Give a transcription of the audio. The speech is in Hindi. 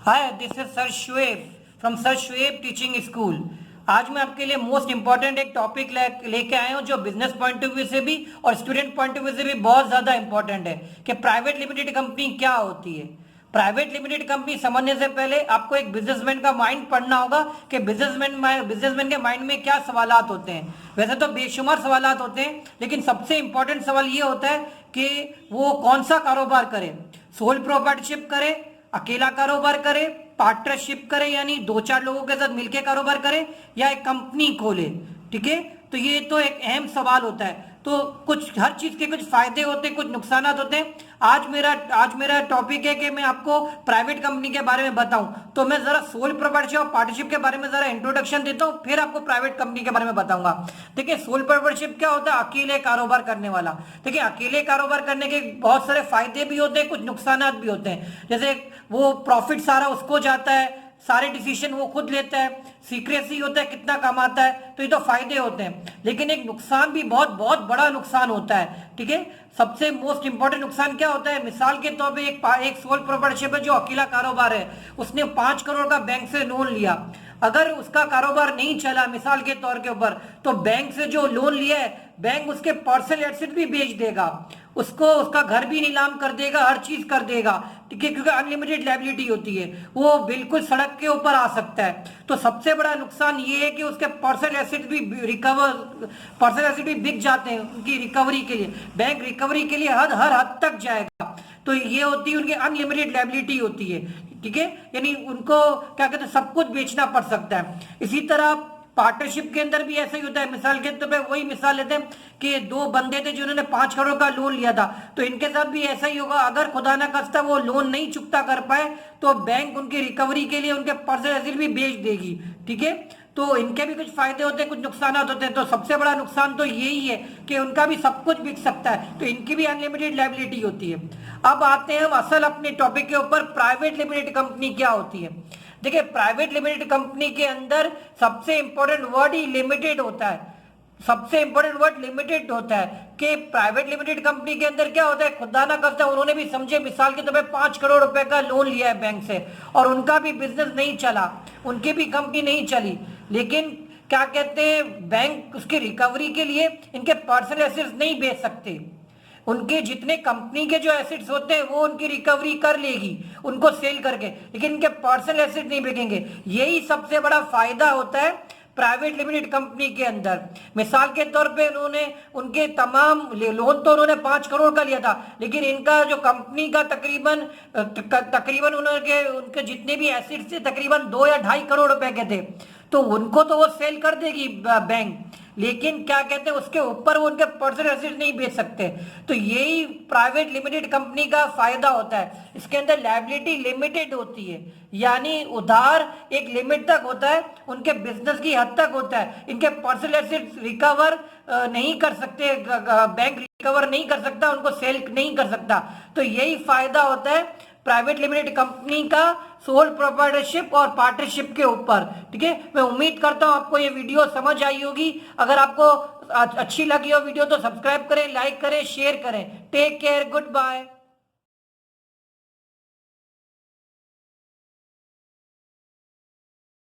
Hi, this is sir Shoaib from sir Shoaib teaching school. आज मैं आपके लिए मोस्ट इंपॉर्टेंट एक टॉपिक लेके आया हूं जो बिजनेस पॉइंट ऑफ व्यू से भी और स्टूडेंट पॉइंट ऑफ व्यू से भी बहुत ज्यादा इंपॉर्टेंट है कि प्राइवेट लिमिटेड कंपनी क्या होती है। प्राइवेट लिमिटेड कंपनी समझने से पहले आपको एक बिजनेसमैन का माइंड पढ़ना होगा कि बिजनेसमैन के माइंड में क्या सवालात होते हैं। वैसे तो बेशुमार सवालात होते हैं, लेकिन सबसे इंपॉर्टेंट सवाल ये होता है कि वो कौन सा कारोबार करे, सोल प्रोप्राइटरशिप करे, अकेला कारोबार करे, पार्टनरशिप करे यानी दो चार लोगों के साथ मिलकर कारोबार करे, या एक कंपनी खोले। ठीक है, तो ये तो एक अहम सवाल होता है। तो कुछ हर चीज के कुछ फायदे होते हैं, कुछ नुकसान होते हैं। आज मेरा टॉपिक है कि मैं आपको प्राइवेट कंपनी के बारे में बताऊं। तो मैं जरा सोल प्रोप्राइटरशिप और पार्टनरशिप के बारे में जरा इंट्रोडक्शन देता हूं, फिर आपको प्राइवेट कंपनी के बारे में बताऊंगा। देखिए, सोल प्रोप्राइटरशिप क्या होता है? अकेले कारोबार करने वाला। देखिए, अकेले कारोबार करने के बहुत सारे फायदे भी होते हैं, कुछ नुकसान भी होते हैं। जैसे वो प्रॉफिट सारा उसको जाता है, सारे डिसीजन वो खुद लेता है, सीक्रेसी होता है, कितना कमाता है। तो ये तो फायदे होते हैं, लेकिन एक नुकसान भी बहुत बहुत बड़ा नुकसान होता है। ठीक है, सबसे मोस्ट इंपॉर्टेंट नुकसान क्या होता है? मिसाल के तौर पे एक सोल प्रोप्राइटरशिप है जो अकेला कारोबार है, उसने 5 करोड़ का बैंक से लोन लिया। अगर उसका कारोबार नहीं चला मिसाल के तौर के ऊपर, तो बैंक से जो लोन लिया है, बैंक उसके पर्सनल एसेट भी बेच देगा, उसको उसका घर भी नीलाम कर देगा, हर चीज कर देगा। ठीक है, क्योंकि अनलिमिटेड लायबिलिटी होती है, वो बिल्कुल सड़क के ऊपर आ सकता है। तो सबसे बड़ा नुकसान ये है कि उसके पर्सनल एसेट भी बिक जाते हैं उनकी रिकवरी के लिए। बैंक रिकवरी के लिए हर हद तक जाएगा। तो ये होती है उनकी अनलिमिटेड लायबिलिटी होती है। ठीक है, यानी उनको क्या कहते हैं, सब कुछ बेचना पड़ सकता है। इसी तरह पार्टनरशिप के अंदर भी ऐसा ही होता है। मिसाल के तौर पे वही मिसाल लेते हैं कि 2 बंदे थे जिन्होंने 5 करोड़ का लोन लिया था, तो इनके साथ भी ऐसा ही होगा। अगर खुदा ना खास्ता वो लोन नहीं चुकता कर पाए, तो बैंक उनकी रिकवरी के लिए उनके पर्सनल एसेट भी बेच देगी। ठीक है, तो इनके भी कुछ फायदे होते हैं, कुछ नुकसान होते हैं। तो सबसे बड़ा नुकसान तो यही है कि उनका भी सब कुछ बिक सकता है, तो इनकी भी अनलिमिटेड लायबिलिटी होती है। अब आते हैं हम असल अपने टॉपिक के ऊपर, प्राइवेट लिमिटेड कंपनी क्या होती है। देखिए, प्राइवेट लिमिटेड कंपनी के अंदर सबसे इंपॉर्टेंट वर्ड ही लिमिटेड होता है। सबसे इंपॉर्टेंट वर्ड लिमिटेड होता है कि प्राइवेट लिमिटेड कंपनी के अंदर क्या होता है, खुदा ना करता उन्होंने भी समझे मिसाल के तौर पे 5 करोड़ रुपए का लोन लिया है बैंक से, और उनका भी बिजनेस नहीं चला, उनकी भी कंपनी नहीं चली, लेकिन क्या कहते हैं, बैंक उसकी रिकवरी के लिए इनके पर्सनल एसेट्स नहीं बेच सकते। उनके जितने कंपनी के जो एसेट्स होते हैं वो उनकी रिकवरी कर लेगी उनको सेल करके, लेकिन इनके पर्सनल एसेट नहीं बिकेंगे। यही सबसे बड़ा फायदा होता है प्राइवेट लिमिटेड कंपनी के अंदर। मिसाल के तौर पे उन्होंने उनके तमाम लोन तो उन्होंने 5 करोड़ का लिया था, लेकिन इनका जो कंपनी का तकरीबन उनके जितने भी एसेट्स थे तकरीबन 2 या 2.5 करोड़ रुपए के थे, तो उनको तो वो सेल कर देगी बैंक, लेकिन क्या कहते हैं उसके ऊपर वो उनके पर्सनल एसेट नहीं बेच सकते। तो यही प्राइवेट लिमिटेड कंपनी का फायदा होता है। इसके अंदर लायबिलिटी लिमिटेड होती है, यानी उधार एक लिमिट तक होता है, उनके बिजनेस की हद तक होता है। इनके पर्सनल एसेट रिकवर नहीं कर सकते, बैंक रिकवर नहीं कर सकता, उनको सेल नहीं कर सकता। तो यही फायदा होता है प्राइवेट लिमिटेड कंपनी का सोल प्रोप्राइटरशिप और पार्टनरशिप के ऊपर। ठीक है, मैं उम्मीद करता हूं आपको ये वीडियो समझ आई होगी। अगर आपको अच्छी लगी हो वीडियो तो सब्सक्राइब करें, लाइक करें, शेयर करें। Take care, good bye.